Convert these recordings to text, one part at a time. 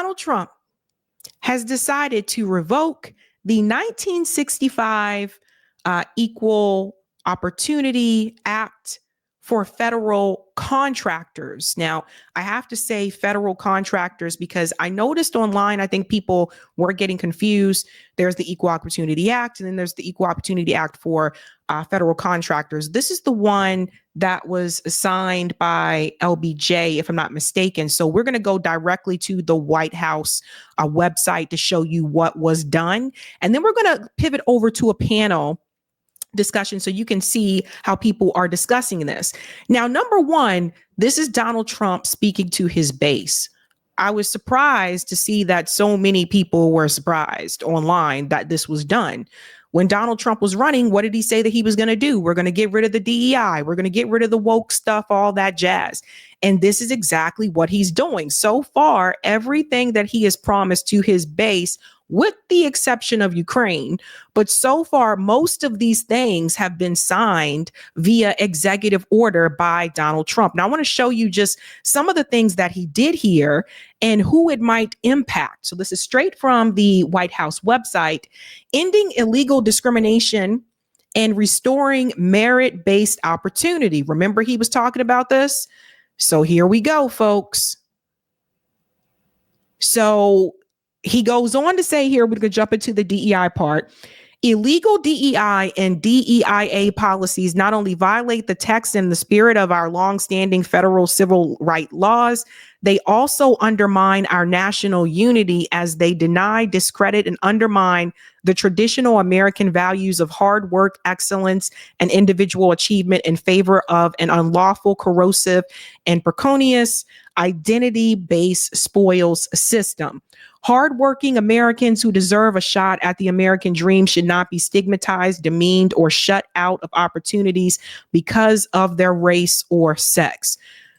Donald Trump has decided to revoke the 1965 Equal Opportunity Act for federal contractors. Now, I have to say federal contractors because I noticed online, I think people were getting confused. There's the Equal Opportunity Act, and then there's the Equal Opportunity Act for federal contractors. This is the one that was signed by LBJ, if I'm not mistaken. So we're going to go directly to the White House website to show you what was done. And then we're going to pivot over to a panel discussion so you can see how people are discussing this. Now, number one, this is Donald Trump speaking to his base. I was surprised to see that so many people were surprised online that this was done. When Donald Trump was running, what did he say that he was going to do? We're going to get rid of the DEI. We're going to get rid of the woke stuff, all that jazz. And this is exactly what he's doing. So far, everything that he has promised to his base, with the exception of Ukraine. But so far, most of these things have been signed via executive order by Donald Trump. Now, I want to show you just some of the things that he did here and who it might impact. So this is straight from the White House website. Ending illegal discrimination and restoring merit-based opportunity. Remember, he was talking about this? So here we go, folks. So he goes on to say here, we're going to jump into the DEI part. Illegal DEI and DEIA policies not only violate the text and the spirit of our longstanding federal civil rights laws, they also undermine our national unity as they deny, discredit, and undermine the traditional American values of hard work, excellence, and individual achievement in favor of an unlawful, corrosive, and precarious identity-based spoils system. Hardworking Americans who deserve a shot at the American dream should not be stigmatized, demeaned, or shut out of opportunities because of their race or sex.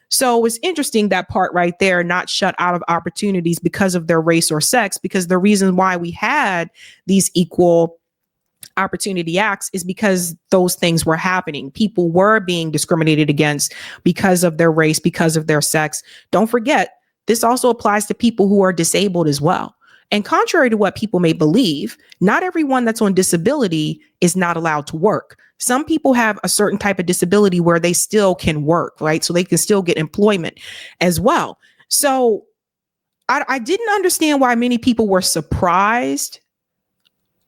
So it's interesting, that part right there, not shut out of opportunities because of their race or sex, because the reason why we had these equal opportunity acts is because those things were happening. People were being discriminated against because of their race, because of their sex. Don't forget, this also applies to people who are disabled as well. And contrary to what people may believe, not everyone that's on disability is not allowed to work. Some people have a certain type of disability where they still can work, right? So they can still get employment as well. So I didn't understand why many people were surprised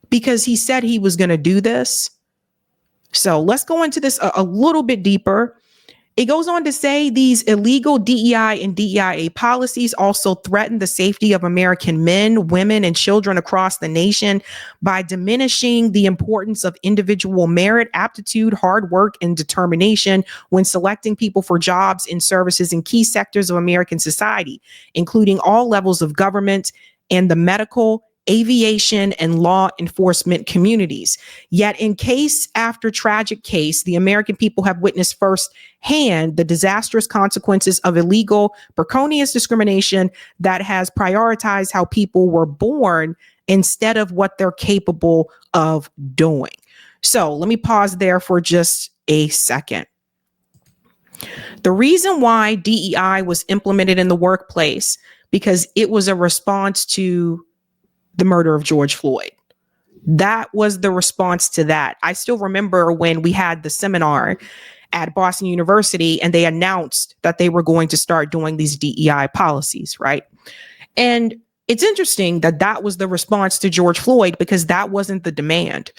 because he said he was going to do this. So let's go into this a little bit deeper. It goes on to say these illegal DEI and DEIA policies also threaten the safety of American men, women, and children across the nation by diminishing the importance of individual merit, aptitude, hard work, and determination when selecting people for jobs and services in key sectors of American society, including all levels of government and the medical, aviation, and law enforcement communities. Yet in case after tragic case, the American people have witnessed firsthand the disastrous consequences of illegal, precarious discrimination that has prioritized how people were born instead of what they're capable of doing. So let me pause there for just a second. The reason why DEI was implemented in the workplace, because it was a response to the murder of George Floyd. That was the response to that. I still remember when we had the seminar at Boston University and they announced that they were going to start doing these DEI policies, right? And it's interesting that that was the response to George Floyd because that wasn't the demand.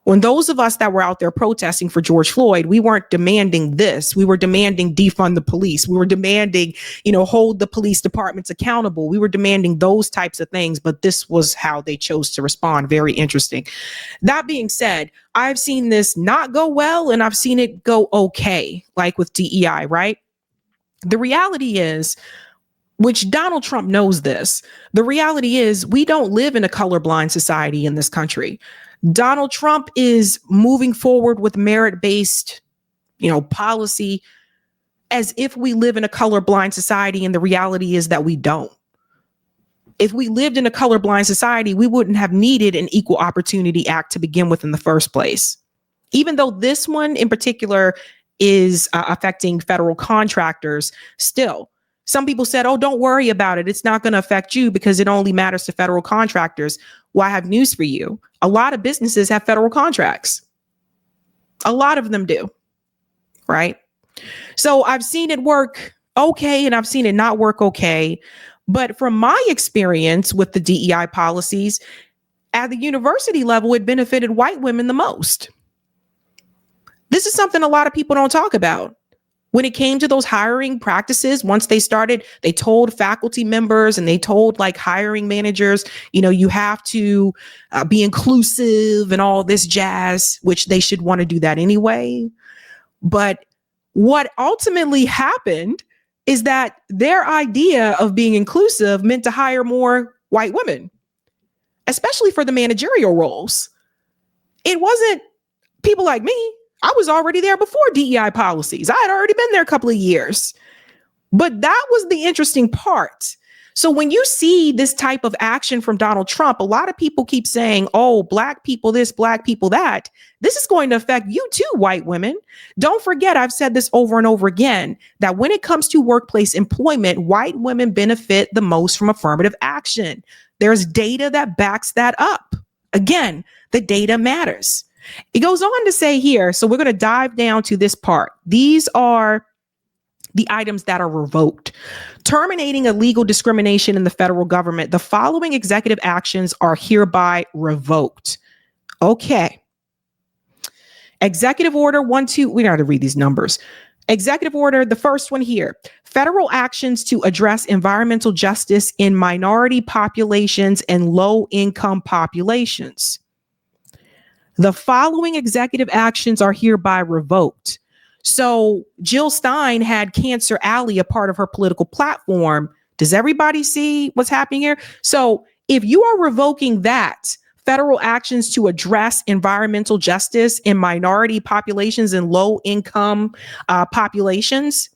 When those of us that were out there protesting for George Floyd, we weren't demanding this. We were demanding defund the police. We were demanding, hold the police departments accountable. We were demanding those types of things, but this was how they chose to respond. Very interesting. That being said, I've seen this not go well and I've seen it go okay, like with DEI, right? The reality is, which Donald Trump knows this, the reality is we don't live in a colorblind society in this country. Donald Trump is moving forward with merit-based, policy as if we live in a colorblind society. And the reality is that we don't. If we lived in a colorblind society, we wouldn't have needed an Equal Opportunity Act to begin with in the first place. Even though this one in particular is affecting federal contractors, still, Some people said, oh, don't worry about it. It's not going to affect you because it only matters to federal contractors. Well, I have news for you. A lot of businesses have federal contracts. A lot of them do. Right. So I've seen it work okay, and I've seen it not work okay. But from my experience with the DEI policies, at the university level, it benefited white women the most. This is something a lot of people don't talk about. When it came to those hiring practices, once they started, they told faculty members and they told like hiring managers, you know, you have to be inclusive and all this jazz, which they should want to do that anyway. But what ultimately happened is that their idea of being inclusive meant to hire more white women, especially for the managerial roles. It wasn't people like me. I was already there before DEI policies. I had already been there a couple of years. But that was the interesting part. So when you see this type of action from Donald Trump, a lot of people keep saying, oh, Black people this, Black people that. This is going to affect you too, white women. Don't forget, I've said this over and over again, that when it comes to workplace employment, white women benefit the most from affirmative action. There's data that backs that up. Again, the data matters. It goes on to say here, so we're going to dive down to this part. These are the items that are revoked. Terminating illegal discrimination in the federal government. The following executive actions are hereby revoked. Okay. Executive order 1-2. We don't have to read these numbers. Executive order, the first one here. Federal actions to address environmental justice in minority populations and low-income populations. The following executive actions are hereby revoked. So Jill Stein had Cancer Alley a part of her political platform. Does everybody see what's happening here? So if you are revoking that, federal actions to address environmental justice in minority populations and low income populations,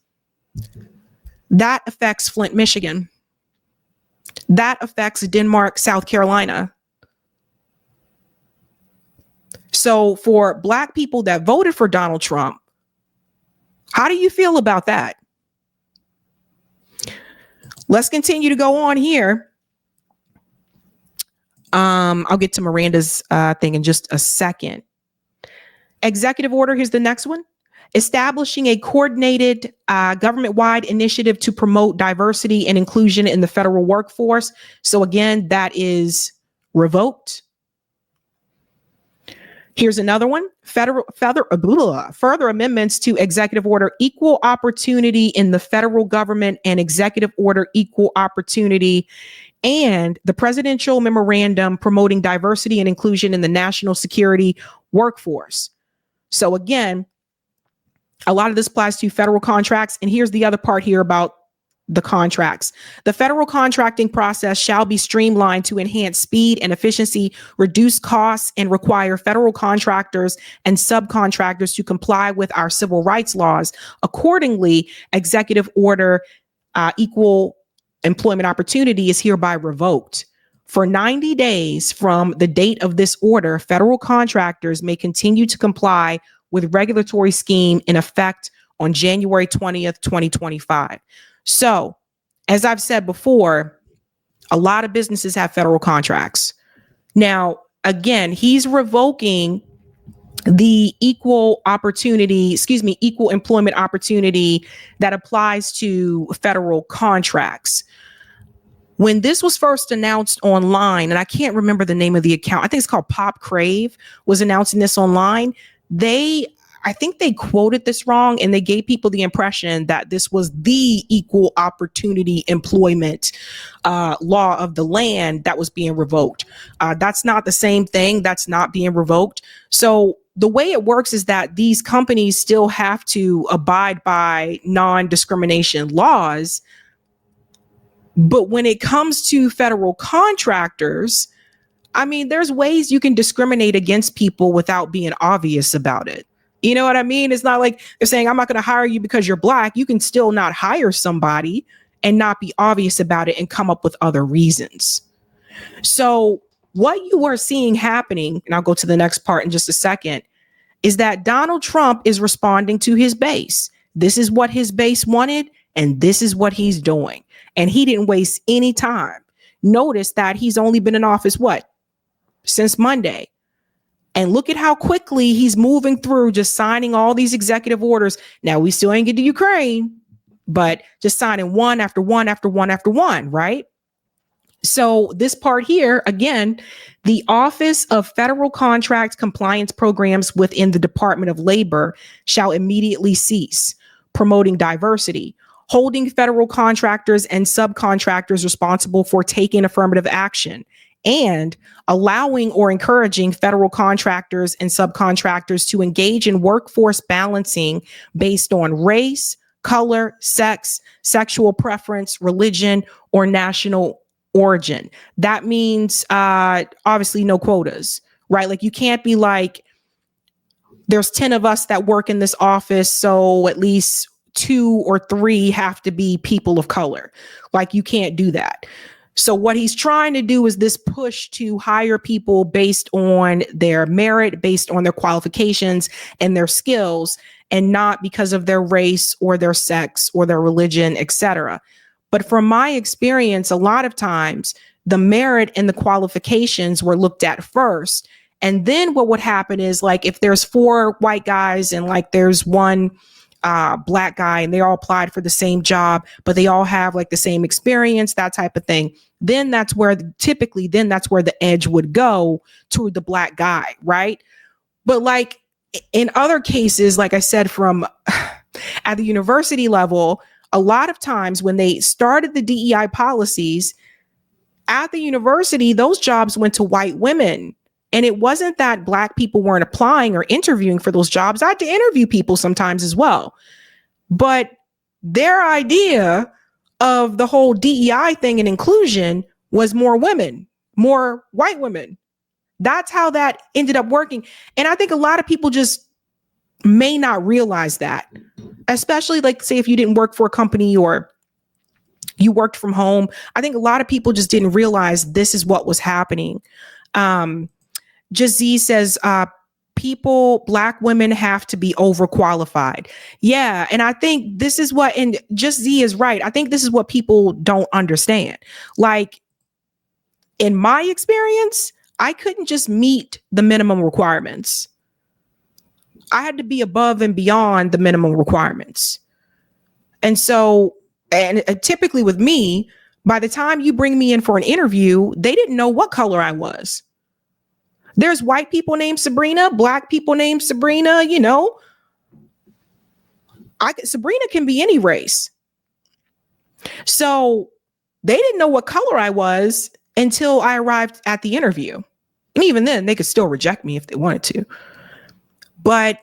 that affects Flint, Michigan. That affects Denmark, South Carolina. So for Black people that voted for Donald Trump, how do you feel about that? Let's continue to go on here. I'll get to Miranda's thing in just a second. Executive order, here's the next one. Establishing a coordinated government-wide initiative to promote diversity and inclusion in the federal workforce. So again, that is revoked. Here's another one. Further amendments to Executive Order Equal Opportunity in the Federal Government and Executive Order Equal Opportunity and the Presidential Memorandum Promoting Diversity and Inclusion in the National Security Workforce. So again, a lot of this applies to federal contracts. And here's the other part here about the contracts. The federal contracting process shall be streamlined to enhance speed and efficiency, reduce costs, and require federal contractors and subcontractors to comply with our civil rights laws. Accordingly, Executive Order Equal Employment Opportunity is hereby revoked. For 90 days from the date of this order, federal contractors may continue to comply with regulatory scheme in effect on January 20th, 2025. So, as I've said before, a lot of businesses have federal contracts. Now, again, he's revoking the equal employment opportunity that applies to federal contracts. When this was first announced online, and I can't remember the name of the account, I think it's called Pop Crave, was announcing this online. I think they quoted this wrong and they gave people the impression that this was the equal opportunity employment law of the land that was being revoked. That's not the same thing. That's not being revoked. So the way it works is that these companies still have to abide by non-discrimination laws. But when it comes to federal contractors, I mean, there's ways you can discriminate against people without being obvious about it. You know what I mean? It's not like they're saying, I'm not going to hire you because you're Black. You can still not hire somebody and not be obvious about it and come up with other reasons. So what you are seeing happening, and I'll go to the next part in just a second, is that Donald Trump is responding to his base. This is what his base wanted, And this is what he's doing. And he didn't waste any time. Notice that he's only been in office, since Monday. And look at how quickly he's moving through, just signing all these executive orders. Now, we still ain't get to Ukraine, but just signing one after one after one after one, right? So this part here, again, the Office of Federal Contract Compliance Programs within the Department of Labor shall immediately cease promoting diversity, holding federal contractors and subcontractors responsible for taking affirmative action, and allowing or encouraging federal contractors and subcontractors to engage in workforce balancing based on race, color, sex, sexual preference, religion, or national origin. That means obviously no quotas, right? Like you can't be like, there's 10 of us that work in this office, so at least 2 or 3 have to be people of color. Like you can't do that. So what he's trying to do is this push to hire people based on their merit, based on their qualifications and their skills, and not because of their race or their sex or their religion, etc. But from my experience, a lot of times the merit and the qualifications were looked at first. And then what would happen is, like, if there's 4 white guys and like there's one black guy and they all applied for the same job, but they all have like the same experience, that type of thing, then that's where the edge would go to the black guy, right? But like in other cases, like I said, from at the university level, a lot of times when they started the DEI policies at the university, those jobs went to white women. And it wasn't that black people weren't applying or interviewing for those jobs. I had to interview people sometimes as well. But their idea of the whole DEI thing and inclusion was more women, more white women. That's how that ended up working. And I think a lot of people just may not realize that, especially like, say, if you didn't work for a company or you worked from home. I think a lot of people just didn't realize this is what was happening. Jazzy says, black women have to be overqualified. Yeah. And I think this is what, and Just Z is right. I think this is what people don't understand. Like in my experience, I couldn't just meet the minimum requirements. I had to be above and beyond the minimum requirements. And so, and typically with me, by the time you bring me in for an interview, they didn't know what color I was. There's white people named Sabrina, black people named Sabrina, you know. Sabrina can be any race. So they didn't know what color I was until I arrived at the interview. And even then, they could still reject me if they wanted to. But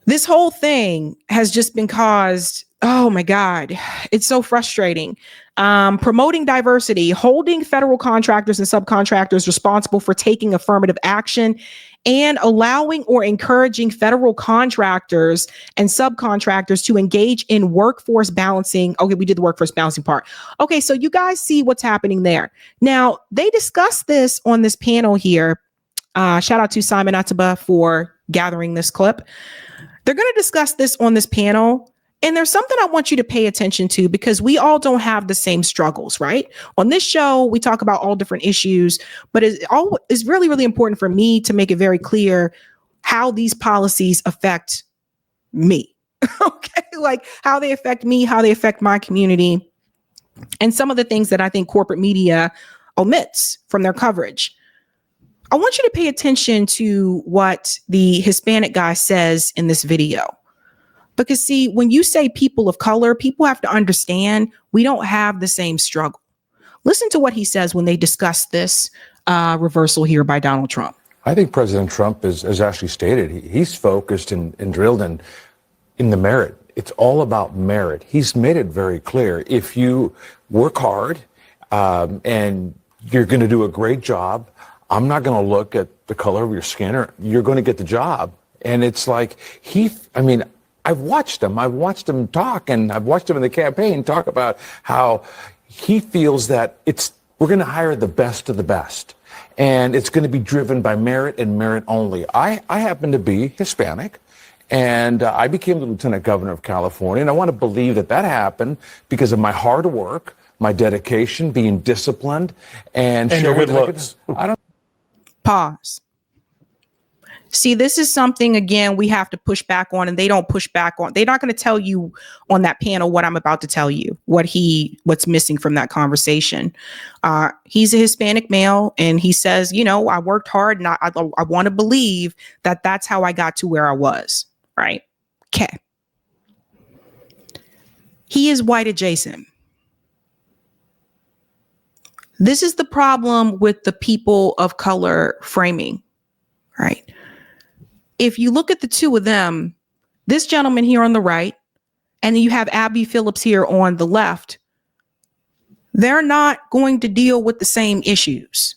this whole thing has just been caused, oh my God, it's so frustrating. Promoting diversity, holding federal contractors and subcontractors responsible for taking affirmative action, and allowing or encouraging federal contractors and subcontractors to engage in workforce balancing. Okay, we did the workforce balancing part. Okay, so you guys see what's happening there. Now, they discussed this on this panel here. Shout out to Simon Ataba for gathering this clip. They're going to discuss this on this panel. And there's something I want you to pay attention to, because we all don't have the same struggles, right? On this show, we talk about all different issues, but it's really, really important for me to make it very clear how these policies affect me. Okay, like how they affect me, how they affect my community, and some of the things that I think corporate media omits from their coverage. I want you to pay attention to what the Hispanic guy says in this video. Because see, when you say people of color, people have to understand we don't have the same struggle. Listen to what he says when they discuss this reversal here by Donald Trump. I think President Trump has actually stated he's focused and drilled in the merit. It's all about merit. He's made it very clear. If you work hard and you're going to do a great job, I'm not going to look at the color of your skin, or you're going to get the job. And it's like I've watched him talk, and I've watched him in the campaign talk about how he feels that we're going to hire the best of the best, and it's going to be driven by merit and merit only. I happen to be Hispanic, And I became the lieutenant governor of California. And I want to believe that that happened because of my hard work, my dedication, being disciplined, and your good looks. I don't. Pause. See, this is something, again, we have to push back on, and they don't push back on. They're not going to tell you on that panel what I'm about to tell you, what's missing from that conversation. He's a Hispanic male, and he says, I worked hard, and I want to believe that that's how I got to where I was, right? Okay. He is white adjacent. This is the problem with the people of color framing, right? If you look at the two of them, this gentleman here on the right, and then you have Abby Phillips here on the left, they're not going to deal with the same issues.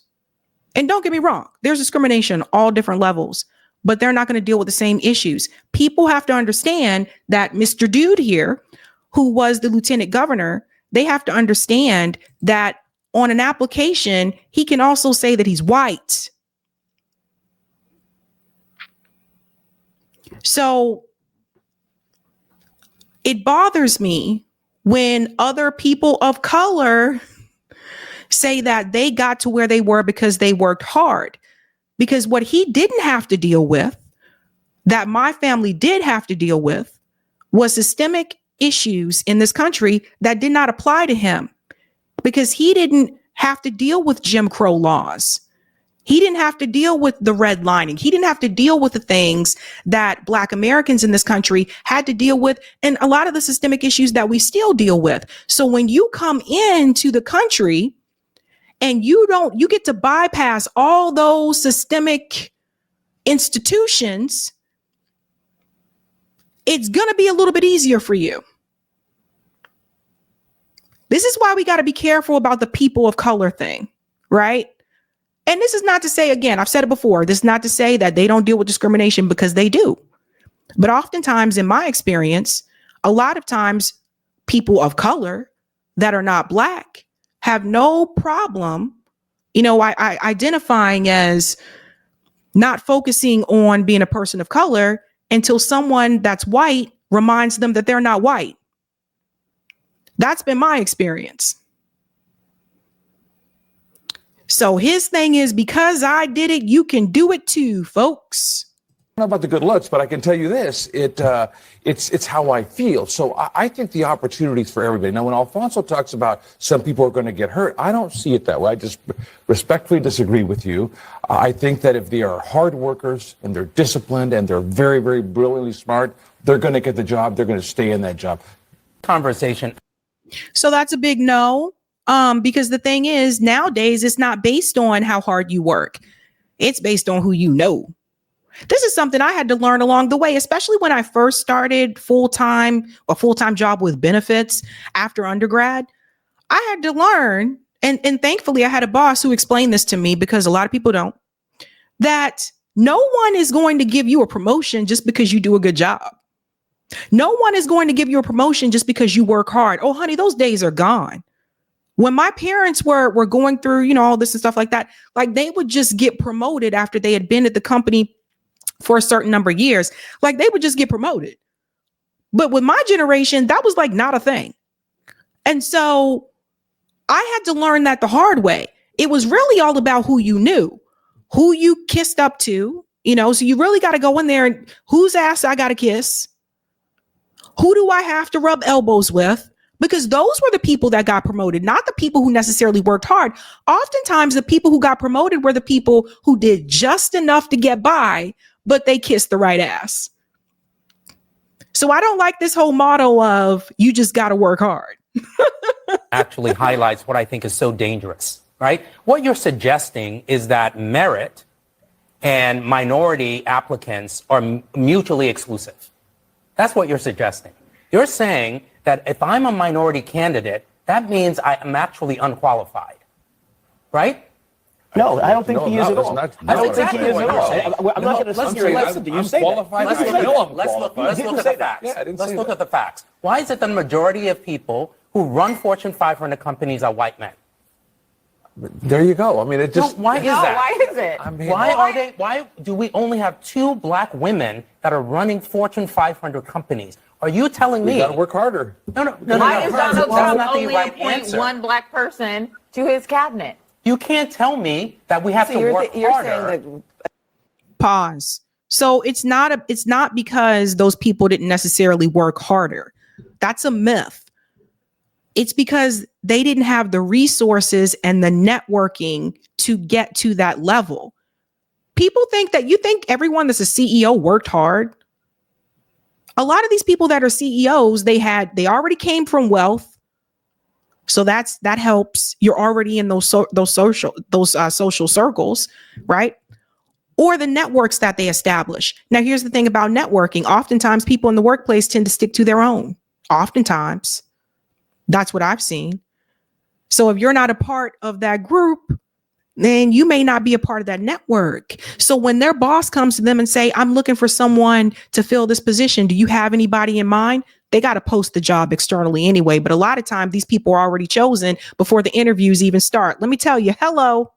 And don't get me wrong, there's discrimination, all different levels, but they're not going to deal with the same issues. People have to understand that Mr. Dude here, who was the lieutenant governor, they have to understand that on an application, he can also say that he's white. So it bothers me when other people of color say that they got to where they were because they worked hard. Because what he didn't have to deal with, that my family did have to deal with, was systemic issues in this country that did not apply to him. Because he didn't have to deal with Jim Crow laws. He didn't have to deal with the redlining. He didn't have to deal with the things that Black Americans in this country had to deal with, and a lot of the systemic issues that we still deal with. So when you come into the country and you get to bypass all those systemic institutions, it's going to be a little bit easier for you. This is why we got to be careful about the people of color thing, right? And this is not to say, again, I've said it before, this is not to say that they don't deal with discrimination, because they do. But oftentimes, in my experience, a lot of times people of color that are not Black have no problem, identifying as not focusing on being a person of color until someone that's white reminds them that they're not white. That's been my experience. So his thing is, because I did it, you can do it too, folks. I don't know about the good looks, but I can tell you this, it's how I feel. So I think the opportunities for everybody. Now, when Alfonso talks about some people are going to get hurt, I don't see it that way. I just respectfully disagree with you. I think that if they are hard workers and they're disciplined and they're very, very brilliantly smart, they're going to get the job. They're going to stay in that job. Conversation. So that's a big no. Because the thing is, nowadays, it's not based on how hard you work. It's based on who you know. This is something I had to learn along the way, especially when I first started a full-time job with benefits after undergrad. I had to learn, and thankfully I had a boss who explained this to me, because a lot of people don't, that no one is going to give you a promotion just because you do a good job. No one is going to give you a promotion just because you work hard. Oh, honey, those days are gone. When my parents were going through, all this and stuff like that, like they would just get promoted after they had been at the company for a certain number of years. Like they would just get promoted. But with my generation, that was like not a thing. And so I had to learn that the hard way. It was really all about who you knew, who you kissed up to, so you really got to go in there and whose ass I got to kiss. Who do I have to rub elbows with? Because those were the people that got promoted, not the people who necessarily worked hard. Oftentimes, the people who got promoted were the people who did just enough to get by, but they kissed the right ass. So I don't like this whole motto of you just got to work hard. Actually highlights what I think is so dangerous, right? What you're suggesting is that merit and minority applicants are mutually exclusive. That's what you're suggesting. You're saying that if I'm a minority candidate, that means I am actually unqualified, right? No, I don't think he is at all. I don't think he is at all. I'm not going to listen to you say that. Let's look at the facts. Let's look at the facts. Why is it the majority of people who run Fortune 500 companies are white men? There you go. I mean, it just. Why is that? Why is it? I mean, Why do we only have 2 black women that are running Fortune 500 companies? Are you telling me? We got to work harder. No. Why is Donald Trump not the only right appoint answer. one black person to his cabinet? You can't tell me that we have to work harder. Pause. So it's not because those people didn't necessarily work harder. That's a myth. It's because they didn't have the resources and the networking to get to that level. People think that you think everyone that's a CEO worked hard. A lot of these people that are CEOs, they already came from wealth. So that helps. You're already in those social circles, right? Or the networks that they establish. Now, here's the thing about networking. Oftentimes people in the workplace tend to stick to their own. Oftentimes. That's what I've seen. So if you're not a part of that group, then you may not be a part of that network. So when their boss comes to them and say, I'm looking for someone to fill this position, do you have anybody in mind? They got to post the job externally anyway. But a lot of times these people are already chosen before the interviews even start. Let me tell you, hello.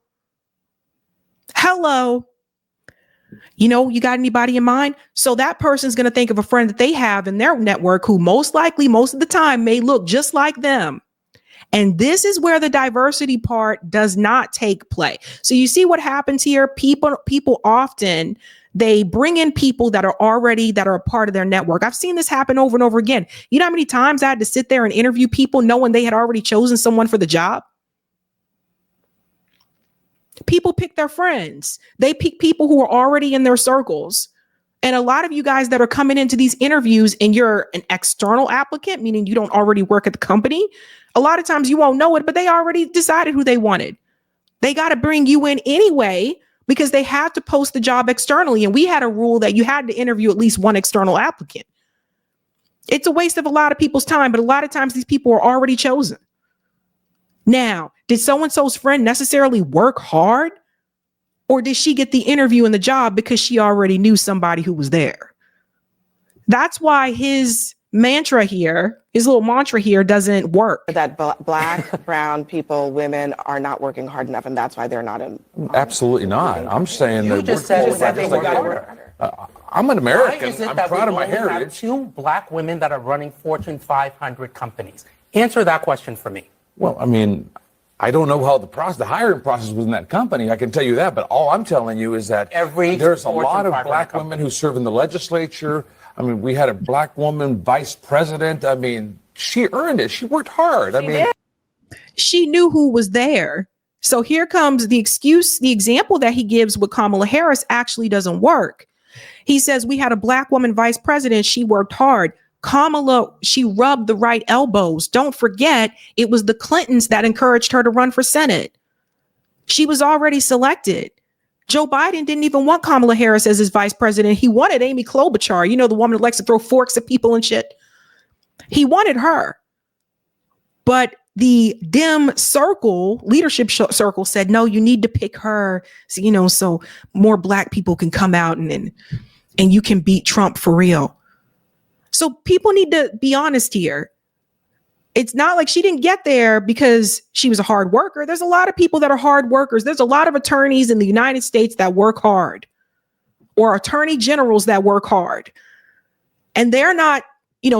You got anybody in mind? So that person's going to think of a friend that they have in their network who most likely, most of the time, may look just like them. And this is where the diversity part does not take play. So you see what happens here? People often, they bring in people that are a part of their network. I've seen this happen over and over again. You know how many times I had to sit there and interview people knowing they had already chosen someone for the job? People pick their friends. They pick people who are already in their circles. And a lot of you guys that are coming into these interviews and you're an external applicant, meaning you don't already work at the company, a lot of times you won't know it, but they already decided who they wanted. They got to bring you in anyway because they have to post the job externally. And we had a rule that you had to interview at least one external applicant. It's a waste of a lot of people's time, but a lot of times these people are already chosen. Now, did so-and-so's friend necessarily work hard? Or did she get the interview and the job because she already knew somebody who was there? That's why his mantra here, his little mantra here doesn't work. That black, brown people, women are not working hard enough, and that's why they're not in. Absolutely not. I'm saying You that just said they work harder. I'm an American. Why is it I'm that proud we of my only have heritage. 2 black women that are running Fortune 500 companies? Answer that question for me. Well, I mean, I don't know how the hiring process was in that company. I can tell you that, but all I'm telling you is that there's a lot of black women who serve in the legislature. I mean, we had a black woman vice president. I mean, she earned it. She worked hard. She knew who was there. So here comes the excuse. The example that he gives with Kamala Harris actually doesn't work. He says we had a black woman vice president. She worked hard. Kamala, she rubbed the right elbows. Don't forget, it was the Clintons that encouraged her to run for Senate. She was already selected. Joe Biden didn't even want Kamala Harris as his vice president. He wanted Amy Klobuchar, the woman that likes to throw forks at people and shit. He wanted her. But the Dem circle, leadership circle said, no, you need to pick her, so more black people can come out and you can beat Trump for real. So people need to be honest here. It's not like she didn't get there because she was a hard worker. There's a lot of people that are hard workers. There's a lot of attorneys in the United States that work hard, or attorney generals that work hard. And they're not,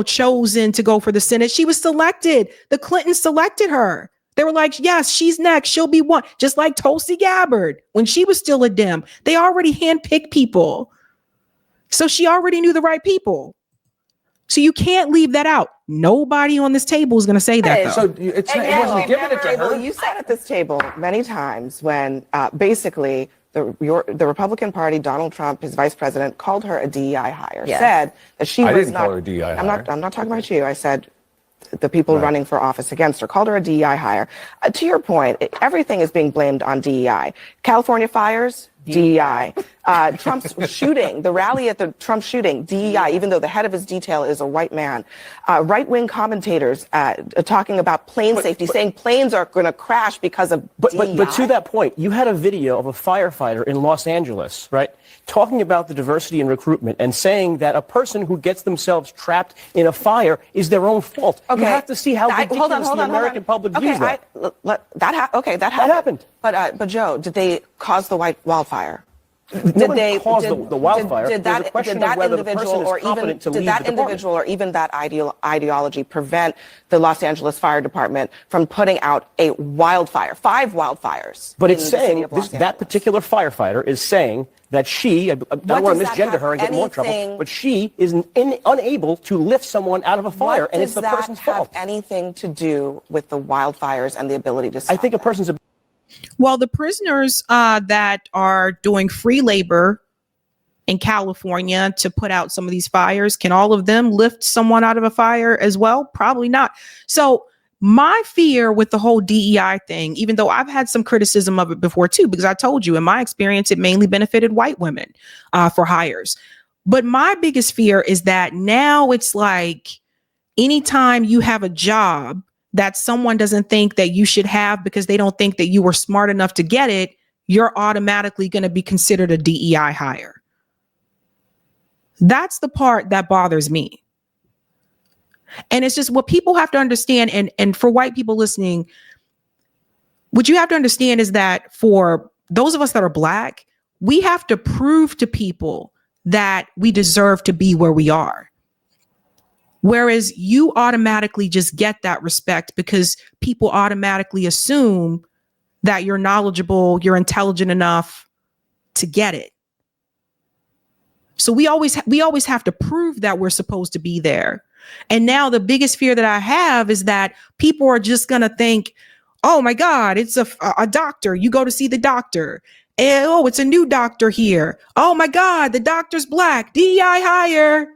chosen to go for the Senate. She was selected. The Clintons selected her. They were like, yes, she's next. She'll be one. Just like Tulsi Gabbard when she was still a Dem. They already handpicked people. So she already knew the right people. So you can't leave that out. Nobody on this table is going to say that. Though. So it wasn't given it to her. You sat at this table many times when basically the Republican Party, Donald Trump, his vice president, called her a DEI hire. Yes. Said that she I was didn't not. call her a DEI hire. I'm not talking about you. I said the people running for office against her called her a DEI hire. To your point, everything is being blamed on DEI. California fires, DEI. Trump's shooting, the rally at the Trump shooting, DEI, even though the head of his detail is a white man, right-wing commentators talking about plane safety, saying planes are going to crash because of DEI. But to that point, you had a video of a firefighter in Los Angeles, right, talking about the diversity in recruitment and saying that a person who gets themselves trapped in a fire is their own fault. Okay. You have to see how ridiculous the American public views that. That happened. But Joe, did they cause the wildfire? Did they cause the wildfire? Did that individual or even that ideology prevent the Los Angeles Fire Department from putting out a wildfire, 5 wildfires? But it's saying that particular firefighter is saying that she, I don't want to misgender her and get more trouble, but she is unable to lift someone out of a fire, and it's the person's fault. Does that have anything to do with the wildfires and the ability to stop I think a person's Well, the prisoners that are doing free labor in California to put out some of these fires, can all of them lift someone out of a fire as well? Probably not. So my fear with the whole DEI thing, even though I've had some criticism of it before too, because I told you in my experience, it mainly benefited white women for hires. But my biggest fear is that now it's like anytime you have a job that someone doesn't think that you should have because they don't think that you were smart enough to get it, you're automatically going to be considered a DEI hire. That's the part that bothers me. And it's just what people have to understand. And for white people listening, what you have to understand is that for those of us that are Black, we have to prove to people that we deserve to be where we are. Whereas you automatically just get that respect because people automatically assume that you're knowledgeable, you're intelligent enough to get it. So we always have to prove that we're supposed to be there. And now the biggest fear that I have is that people are just going to think, oh my God, it's a doctor. You go to see the doctor. And, oh, it's a new doctor here. Oh my God, the doctor's Black, DEI hire.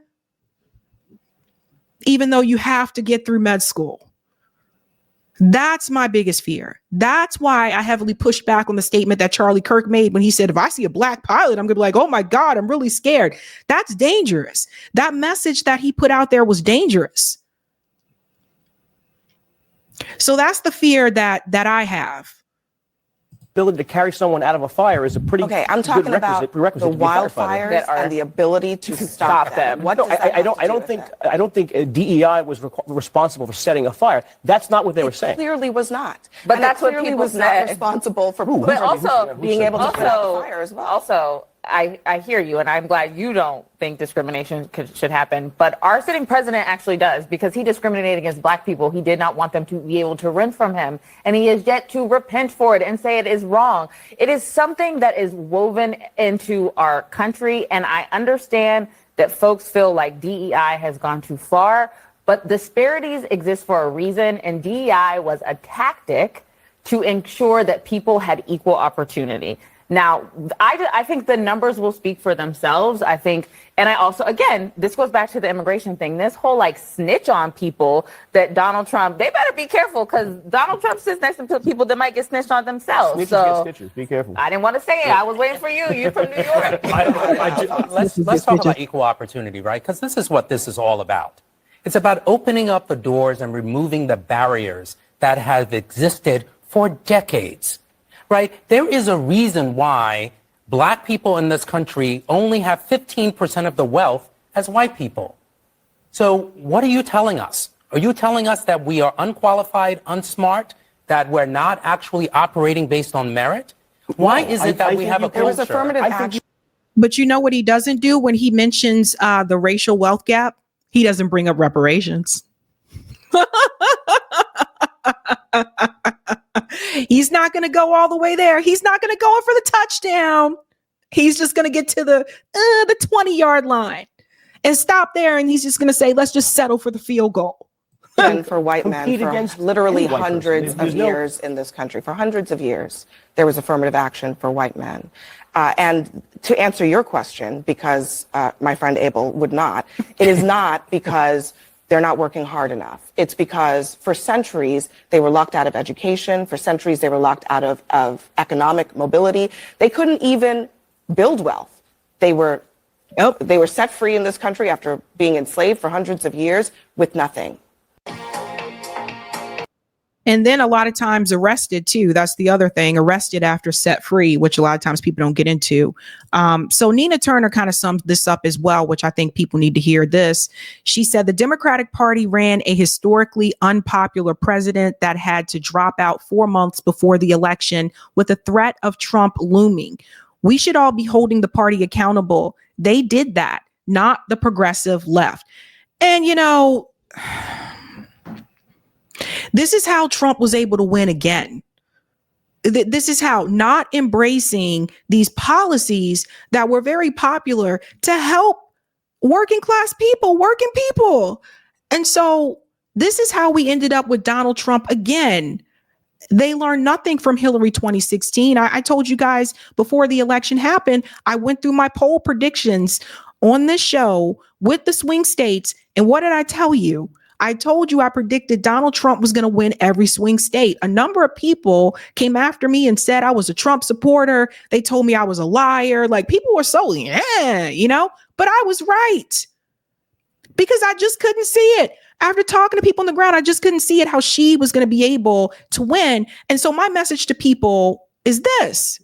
Even though you have to get through med school. That's my biggest fear. That's why I heavily pushed back on the statement that Charlie Kirk made when he said, if I see a Black pilot, I'm going to be like, oh my God, I'm really scared. That's dangerous. That message that he put out there was dangerous. So that's the fear that I have. Ability to carry someone out of a fire is a pretty I'm talking about the wildfires and the ability to stop them. What does that I don't think DEI was responsible for setting a fire. That's not what they were saying. Clearly was not. But that's what people was say. Not responsible for but also being able to put out the fire as well. Also, I hear you, and I'm glad you don't think discrimination should happen. But our sitting president actually does, because he discriminated against Black people. He did not want them to be able to rent from him, and he is yet to repent for it and say it is wrong. It is something that is woven into our country, and I understand that folks feel like DEI has gone too far, but disparities exist for a reason, and DEI was a tactic to ensure that people had equal opportunity. Now, I think the numbers will speak for themselves. I think, and I also, again, this goes back to the immigration thing. This whole like snitch on people that Donald Trump, they better be careful, because Donald Trump sits next to people that might get snitched on themselves. Snitches get stitches. Be careful. I didn't want to say it. I was waiting for you. You're from New York. Let's talk about equal opportunity, right? Because this is what this is all about. It's about opening up the doors and removing the barriers that have existed for decades. Right? There is a reason why Black people in this country only have 15% of the wealth as white people. So what are you telling us? Are you telling us that we are unqualified, unsmart, that we're not actually operating based on merit? Why is it that we have a culture? Affirmative action. But you know what he doesn't do when he mentions the racial wealth gap? He doesn't bring up reparations. He's not going to go all the way there. He's not going to go in for the touchdown. He's just going to get to the 20-yard line and stop there. And he's just going to say, let's just settle for the field goal. And for white men, for literally hundreds of years in this country, for hundreds of years, there was affirmative action for white men. And to answer your question, because my friend Abel would not, it is not because they're not working hard enough. It's because for centuries, they were locked out of education. For centuries, they were locked out of economic mobility. They couldn't even build wealth. They were set free in this country after being enslaved for hundreds of years with nothing. And then a lot of times arrested too. That's the other thing, arrested after set free, which a lot of times people don't get into. So Nina Turner kind of sums this up as well, which I think people need to hear this. She said the Democratic Party ran a historically unpopular president that had to drop out 4 months before the election with the threat of Trump looming. We should all be holding the party accountable. They did that, not the progressive left. And, you know, this is how Trump was able to win again. This is how, not embracing these policies that were very popular to help working class people, working people. And so this is how we ended up with Donald Trump again. They learned nothing from Hillary 2016. I told you guys before the election happened, I went through my poll predictions on this show with the swing states. And what did I tell you? I told you I predicted Donald Trump was going to win every swing state. A number of people came after me and said I was a Trump supporter. They told me I was a liar. Like, people were so, you know, but I was right because I just couldn't see it. After talking to people on the ground, I just couldn't see it, how she was going to be able to win. And so my message to people is this.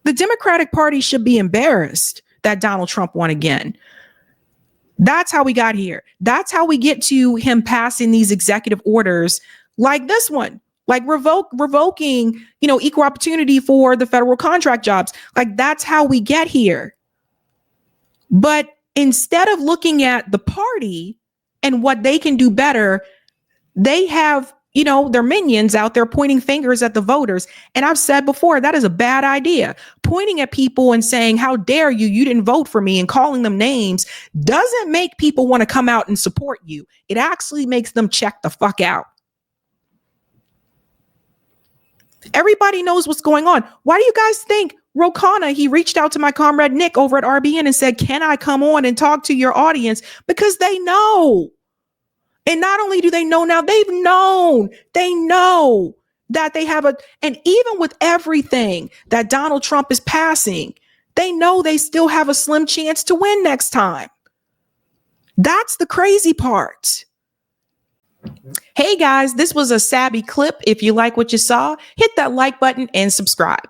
The Democratic Party should be embarrassed that Donald Trump won again. That's how we got here. That's how we get to him passing these executive orders like this one, like revoking, you know, equal opportunity for the federal contract jobs. Like, that's how we get here. But instead of looking at the party and what they can do better, they have, you know, their minions out there pointing fingers at the voters. And I've said before, that is a bad idea. Pointing at people and saying, how dare you, you didn't vote for me, and calling them names doesn't make people want to come out and support you. It actually makes them check the fuck out. Everybody knows what's going on. Why do you guys think Ro Khanna, he reached out to my comrade Nick over at RBN and said, can I come on and talk to your audience? Because they know. And not only do they know now, they know that they have and even with everything that Donald Trump is passing, they know they still have a slim chance to win next time. That's the crazy part. Hey guys, this was a Sabby clip. If you like what you saw, hit that like button and subscribe.